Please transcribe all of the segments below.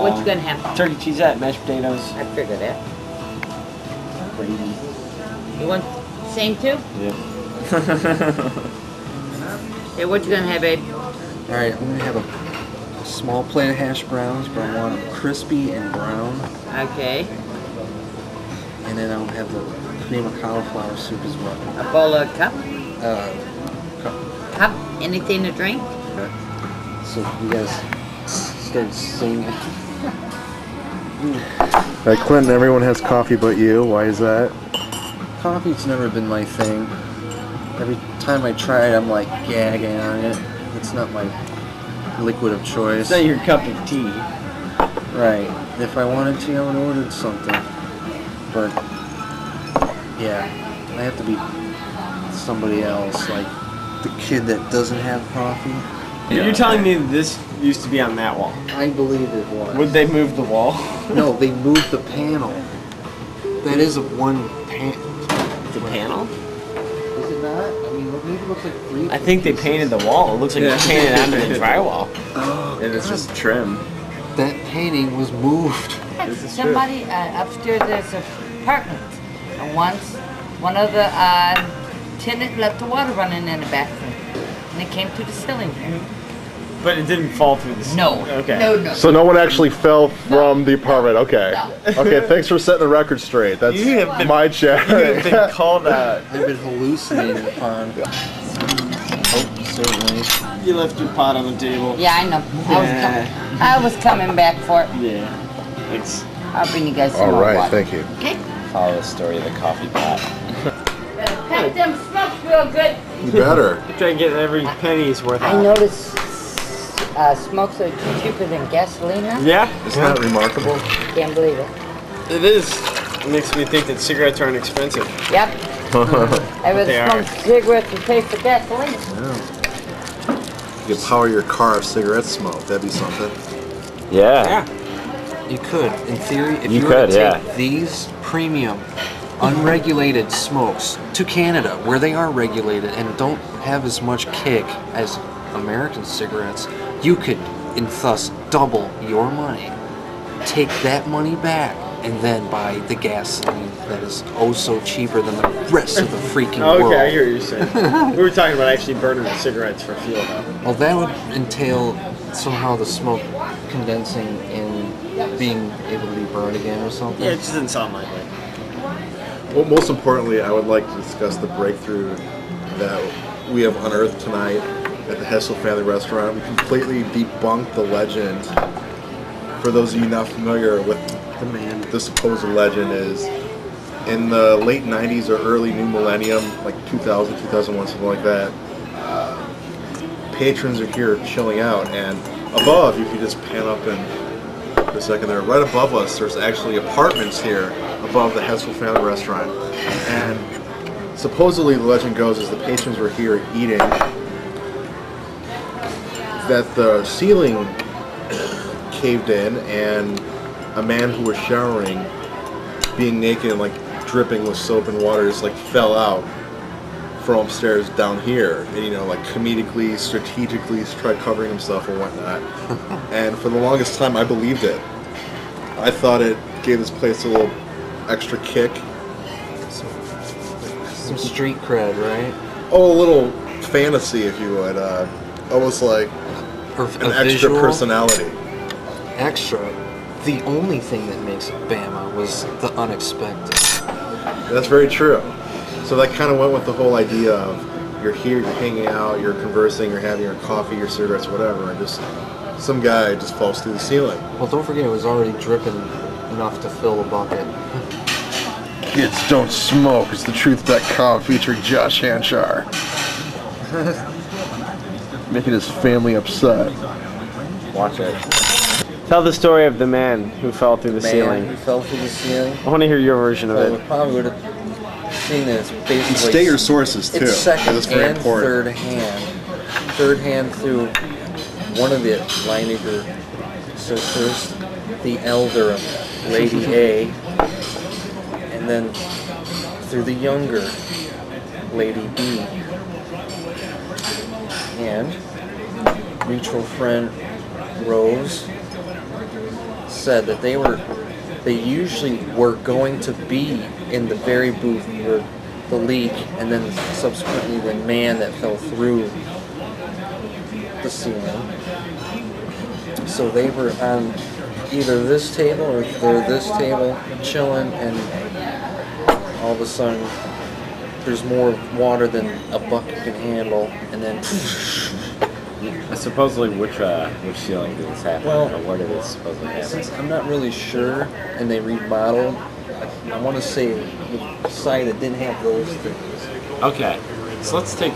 what you gonna have? Turkey cheesette, mashed potatoes. I figured that. Gravy. You want same too? Yeah. Hey, what you gonna have, babe? All right, I'm gonna have a small plate of hash browns, but I want them crispy and brown. Okay. And then I'll have the cream of cauliflower soup as well. A bowl of cup? Cup. Cup? Anything to drink? So you guys start singing. Clinton, everyone has coffee but you. Why is that? Coffee's never been my thing. Every time I try it, I'm like gagging on it. It's not my liquid of choice. It's not your cup of tea. Right. If I wanted to, I would have ordered something. But, yeah, I have to be somebody else, like the kid that doesn't have coffee. Yeah. You're telling me this used to be on that wall? I believe it was. Would they move the wall? No, they moved the panel. That is a one panel. The panel? Is it not? I mean, maybe it looks like three. I think they painted the wall. It looks like it's painted onto the drywall. Oh, And it's just trim. that painting was moved. Somebody upstairs, there's an apartment. And once, one of the tenants left the water running in the bathroom. And it came through the ceiling here. But it didn't fall through the ceiling. No. Okay. No. So no one actually fell from the apartment. Okay. No. Okay. Thanks for setting the record straight. That's You have been- my chat. You have been called out. I've been hallucinating upon. Oh, certainly. You left your pot on the table. Yeah, I know. I was coming back for it. Yeah. Thanks. I'll bring you guys some All more right. water. Thank you. Okay? Follow the story of the coffee pot. Pack them smokes real good. You better. Try and get every penny's worth I out. noticed smokes are cheaper than gasoline now. Yeah? Isn't that remarkable? Can't believe it. It is. It makes me think that cigarettes aren't expensive. Yep. I would They smoke cigarettes and pay for gasoline. You could power your car with cigarette smoke. That'd be something. Yeah. You could, in theory, if You you were could, to yeah. take these premium, unregulated smokes to Canada, where they are regulated and don't have as much kick as American cigarettes, you could, and thus double your money, take that money back, and then buy the gasoline that is oh so cheaper than the rest of the freaking world. Okay, I hear what you're saying. We were talking about actually burning the cigarettes for fuel, though. Well, that would entail somehow the smoke condensing and being able to be burned again or something. Yeah, it just didn't sound likely. Well, most importantly, I would like to discuss the breakthrough that we have unearthed tonight at the Hessel Family Restaurant. We completely debunked the legend. For those of you not familiar with the supposed legend is, in the late 90s or early new millennium, like 2000, 2001, something like that, patrons are here chilling out, and above, if you just pan up and for a second there, right above us, there's actually apartments here above the Hessel Family Restaurant. And supposedly the legend goes as the patrons were here eating, that the ceiling caved in and a man who was showering, being naked and like dripping with soap and water, just like fell out from upstairs down here, and like comedically, strategically tried covering himself and whatnot. And for the longest time, I believed it. I thought it gave this place a little extra kick. Some street cred, right? Oh, a little fantasy, if you would. Almost like an extra visual personality. Extra. The only thing that makes it Bama was the unexpected. That's very true. So that kind of went with the whole idea of you're here, you're hanging out, you're conversing, you're having your coffee, your cigarettes, whatever, and just some guy just falls through the ceiling. Well, don't forget it was already dripping enough to fill the bucket. Kids don't smoke. It's thetruth.com featuring Josh Hanchar. Making his family upset. Watch it. Tell the story of the man who fell through the Man ceiling. who fell through the ceiling. I want to hear your version of Well, we it. probably would have seen this basically. State your sources too. It's second That's very and important. third hand. Third hand through one of the Leininger sisters, the elder Lady A, and then through the younger Lady B. And mutual friend Rose said that they usually were going to be in the very booth where the leak, and then subsequently the man that fell through the ceiling. So they were on either this table or they're this table chilling, and all of a sudden there's more water than a bucket can handle, and then Supposedly, which ceiling did this happen? Well, or where did this supposedly happen? since I'm not really sure, and they remodeled, I want to say the side that didn't have those things. Okay, so let's take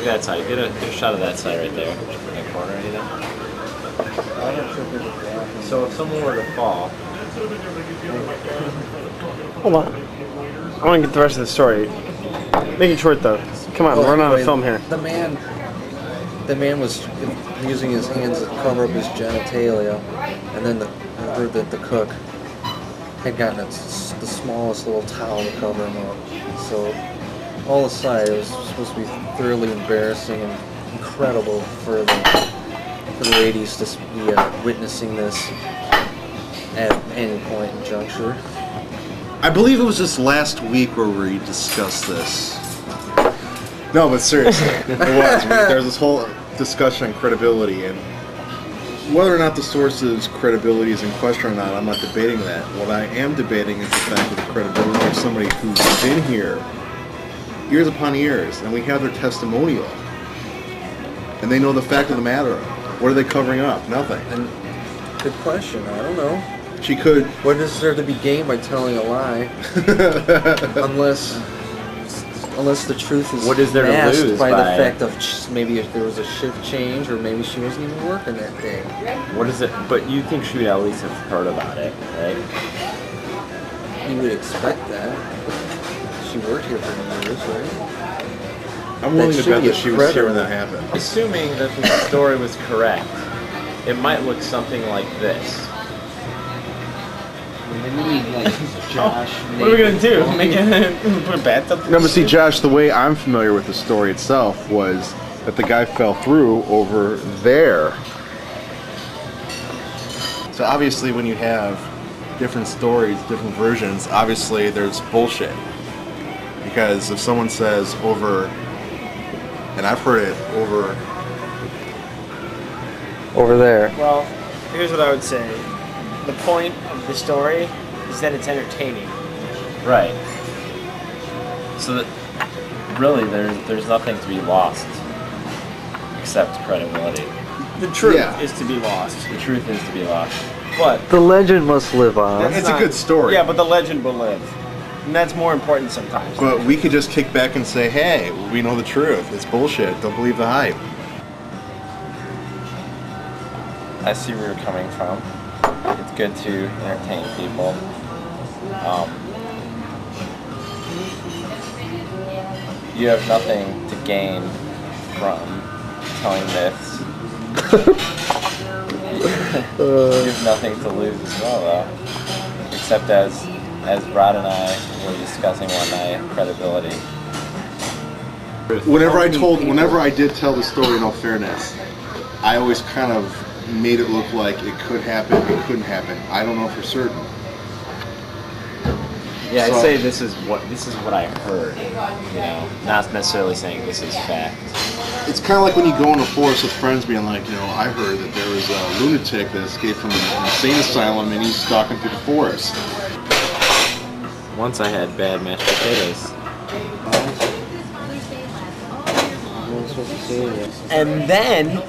that side. Get a shot of that side right there. That corner, you know. I'm not sure if there's a bathroom. So if someone were to fall, Hold on. I want to get the rest of the story. Make it short though. Come on, we're not on film here. The man was using his hands to cover up his genitalia, and then I heard that the cook had gotten the smallest little towel to cover him up. So, all aside, it was supposed to be thoroughly embarrassing and incredible for the ladies to be witnessing this at any point in juncture. I believe it was just last week where we discussed this. No, but seriously, it was. There's this whole discussion on credibility, and whether or not the source's credibility is in question or not, I'm not debating that. What I am debating is the fact of the credibility of somebody who's been here years upon years, and we have their testimonial, and they know the fact of the matter. What are they covering up? Nothing. And good question. I don't know. She could. What is there to be gained by telling a lie? Unless the truth is What is there to masked lose by the by- fact of maybe if there was a shift change, or maybe she wasn't even working that day. what is it? But you think she would at least have heard about it, right? You would expect that. She worked here for years, right? I'm willing That to bet should be that she was here when that credible. happened. Assuming that the story was correct, it might look something like this. Josh. What are we gonna do? Make it put a bathtub? No, but see, Josh, the way I'm familiar with the story itself was that the guy fell through over there. So obviously, when you have different stories, different versions, obviously there's bullshit. Because if someone says over, and I've heard it over there. Well, here's what I would say. The point of the story is that it's entertaining. Right. So that really, there's nothing to be lost except credibility. The truth Yeah. is to be lost. The truth is to be lost. But The legend must live on. It's a good story. Yeah, but the legend will live. And that's more important sometimes. But we could just kick back and say, hey, we know the truth. It's bullshit. Don't believe the hype. I see where you're coming from. It's good to entertain people. You have nothing to gain from telling myths. You have nothing to lose as well, though. Except as Rod and I were discussing one night, credibility. Whenever I did tell the story, in all fairness, I always kind of made it look like it could happen, it couldn't happen. I don't know for certain. Yeah, I'd So- say this is what I heard. You know, not necessarily saying this is fact. It's kind of like when you go in a forest with friends being like, I heard that there was a lunatic that escaped from an insane asylum and he's stalking through the forest. Once I had bad mashed potatoes. And then